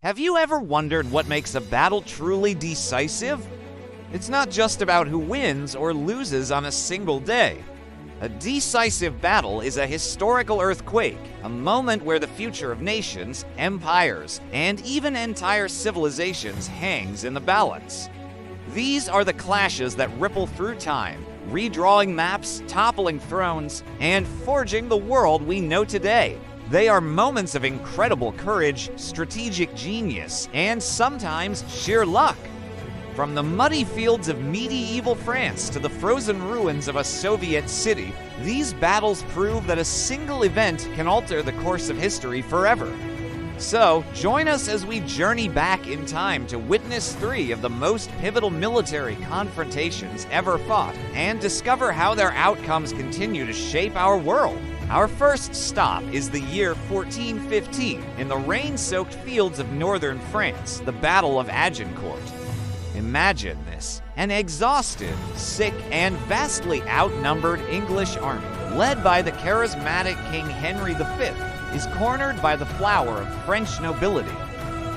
Have you ever wondered what makes a battle truly decisive? It's not just about who wins or loses on a single day. A decisive battle is a historical earthquake, a moment where the future of nations, empires, and even entire civilizations hangs in the balance. These are the clashes that ripple through time, redrawing maps, toppling thrones, and forging the world we know today. They are moments of incredible courage, strategic genius, and sometimes sheer luck. From the muddy fields of medieval France to the frozen ruins of a Soviet city, these battles prove that a single event can alter the course of history forever. So, join us as we journey back in time to witness three of the most pivotal military confrontations ever fought and discover how their outcomes continue to shape our world. Our first stop is the year 1415 in the rain-soaked fields of northern France, the Battle of Agincourt. Imagine this: an exhausted, sick, and vastly outnumbered English army, led by the charismatic King Henry V, is cornered by the flower of French nobility.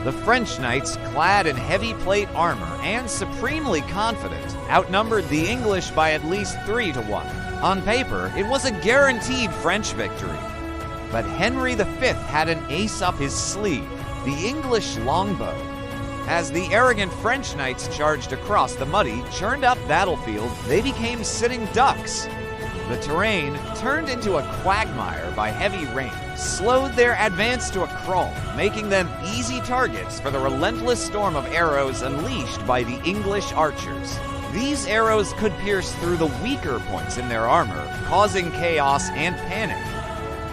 The French knights, clad in heavy plate armor and supremely confident, outnumbered the English by at least 3-1. On paper, it was a guaranteed French victory. But Henry V had an ace up his sleeve, the English longbow. As the arrogant French knights charged across the muddy, churned-up battlefield, they became sitting ducks. The terrain, turned into a quagmire by heavy rain, slowed their advance to a crawl, making them easy targets for the relentless storm of arrows unleashed by the English archers. These arrows could pierce through the weaker points in their armor, causing chaos and panic.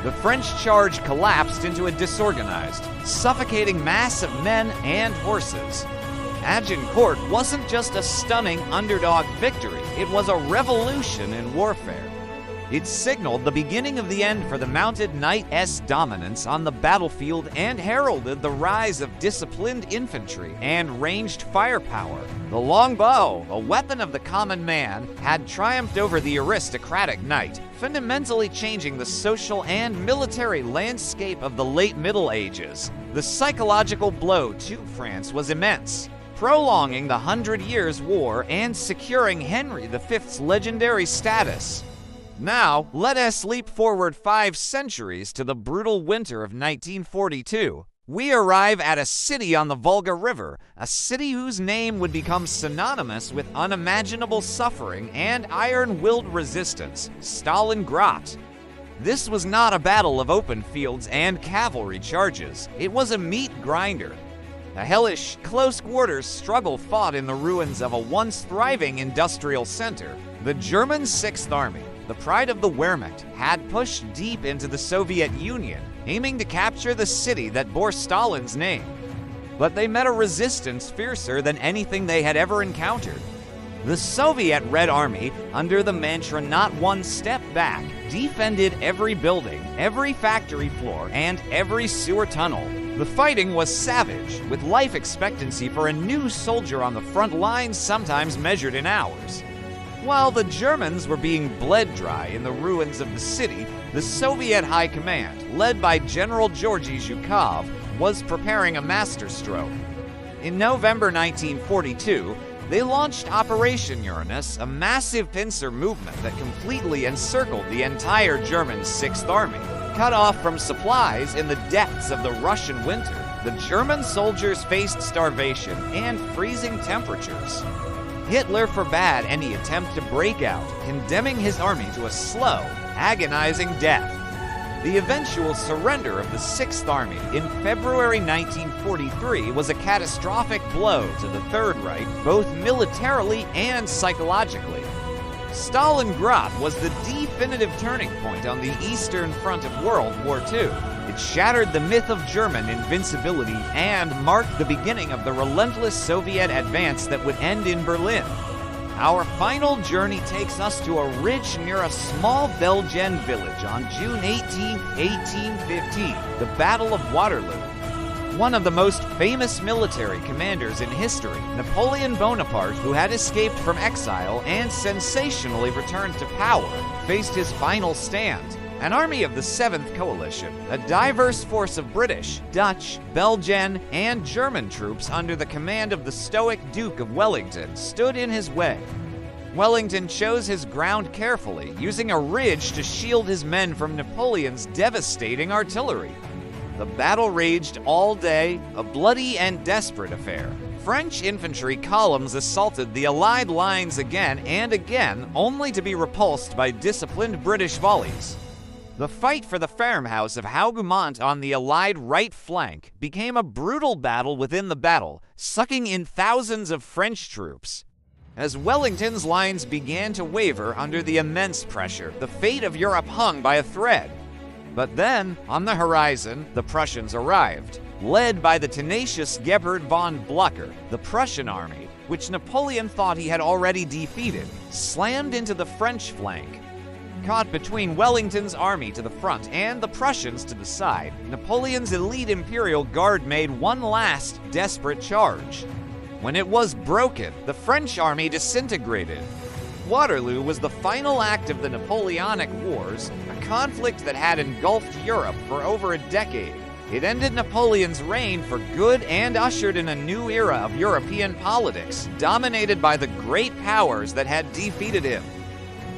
The French charge collapsed into a disorganized, suffocating mass of men and horses. Agincourt wasn't just a stunning underdog victory, it was a revolution in warfare. It signaled the beginning of the end for the mounted knights' dominance on the battlefield and heralded the rise of disciplined infantry and ranged firepower. The longbow, a weapon of the common man, had triumphed over the aristocratic knight, fundamentally changing the social and military landscape of the late Middle Ages. The psychological blow to France was immense, prolonging the 100 Years' War and securing Henry V's legendary status. Now, let us leap forward 5 centuries to the brutal winter of 1942. We arrive at a city on the Volga River, a city whose name would become synonymous with unimaginable suffering and iron-willed resistance: Stalingrad. This was not a battle of open fields and cavalry charges. It was a meat grinder. A hellish, close-quarters struggle fought in the ruins of a once thriving industrial center. The German Sixth Army, the pride of the Wehrmacht, had pushed deep into the Soviet Union, aiming to capture the city that bore Stalin's name. But they met a resistance fiercer than anything they had ever encountered. The Soviet Red Army, under the mantra "not one step back," defended every building, every factory floor, and every sewer tunnel. The fighting was savage, with life expectancy for a new soldier on the front lines sometimes measured in hours. While the Germans were being bled dry in the ruins of the city, the Soviet High Command, led by General Georgy Zhukov, was preparing a masterstroke. In November 1942, they launched Operation Uranus, a massive pincer movement that completely encircled the entire German Sixth Army. Cut off from supplies in the depths of the Russian winter, the German soldiers faced starvation and freezing temperatures. Hitler forbade any attempt to break out, condemning his army to a slow, agonizing death. The eventual surrender of the Sixth Army in February 1943 was a catastrophic blow to the Third Reich, both militarily and psychologically. Stalingrad was the definitive turning point on the Eastern Front of World War II. It shattered the myth of German invincibility and marked the beginning of the relentless Soviet advance that would end in Berlin. Our final journey takes us to a ridge near a small Belgian village on June 18, 1815, the Battle of Waterloo. One of the most famous military commanders in history, Napoleon Bonaparte, who had escaped from exile and sensationally returned to power, faced his final stand. An army of the 7th Coalition, a diverse force of British, Dutch, Belgian, and German troops under the command of the stoic Duke of Wellington, stood in his way. Wellington chose his ground carefully, using a ridge to shield his men from Napoleon's devastating artillery. The battle raged all day, a bloody and desperate affair. French infantry columns assaulted the Allied lines again and again, only to be repulsed by disciplined British volleys. The fight for the farmhouse of Hougoumont on the Allied right flank became a brutal battle within the battle, sucking in thousands of French troops. As Wellington's lines began to waver under the immense pressure, the fate of Europe hung by a thread. But then, on the horizon, the Prussians arrived. Led by the tenacious Gebhard von Blücher, the Prussian army, which Napoleon thought he had already defeated, slammed into the French flank. Caught between Wellington's army to the front and the Prussians to the side, Napoleon's elite Imperial Guard made one last, desperate charge. When it was broken, the French army disintegrated. Waterloo was the final act of the Napoleonic Wars, a conflict that had engulfed Europe for over a decade. It ended Napoleon's reign for good and ushered in a new era of European politics, dominated by the great powers that had defeated him.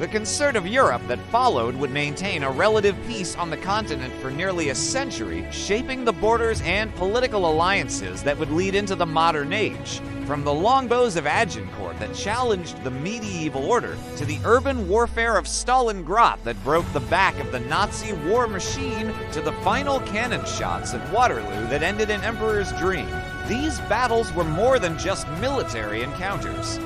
The concert of Europe that followed would maintain a relative peace on the continent for nearly a century, shaping the borders and political alliances that would lead into the modern age. From the longbows of Agincourt that challenged the medieval order, to the urban warfare of Stalingrad that broke the back of the Nazi war machine, to the final cannon shots of Waterloo that ended an emperor's dream, these battles were more than just military encounters.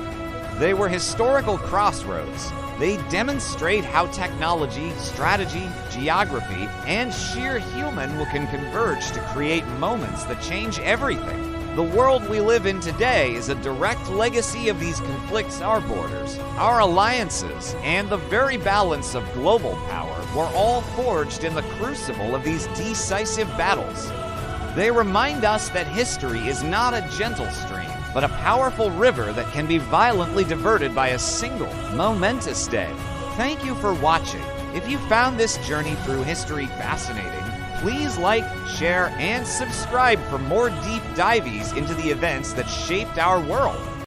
They were historical crossroads. They demonstrate how technology, strategy, geography, and sheer human will can converge to create moments that change everything. The world we live in today is a direct legacy of these conflicts. Our borders, our alliances, and the very balance of global power were all forged in the crucible of these decisive battles. They remind us that history is not a gentle stream, but a powerful river that can be violently diverted by a single, momentous day. Thank you for watching. If you found this journey through history fascinating, please like, share, and subscribe for more deep dives into the events that shaped our world.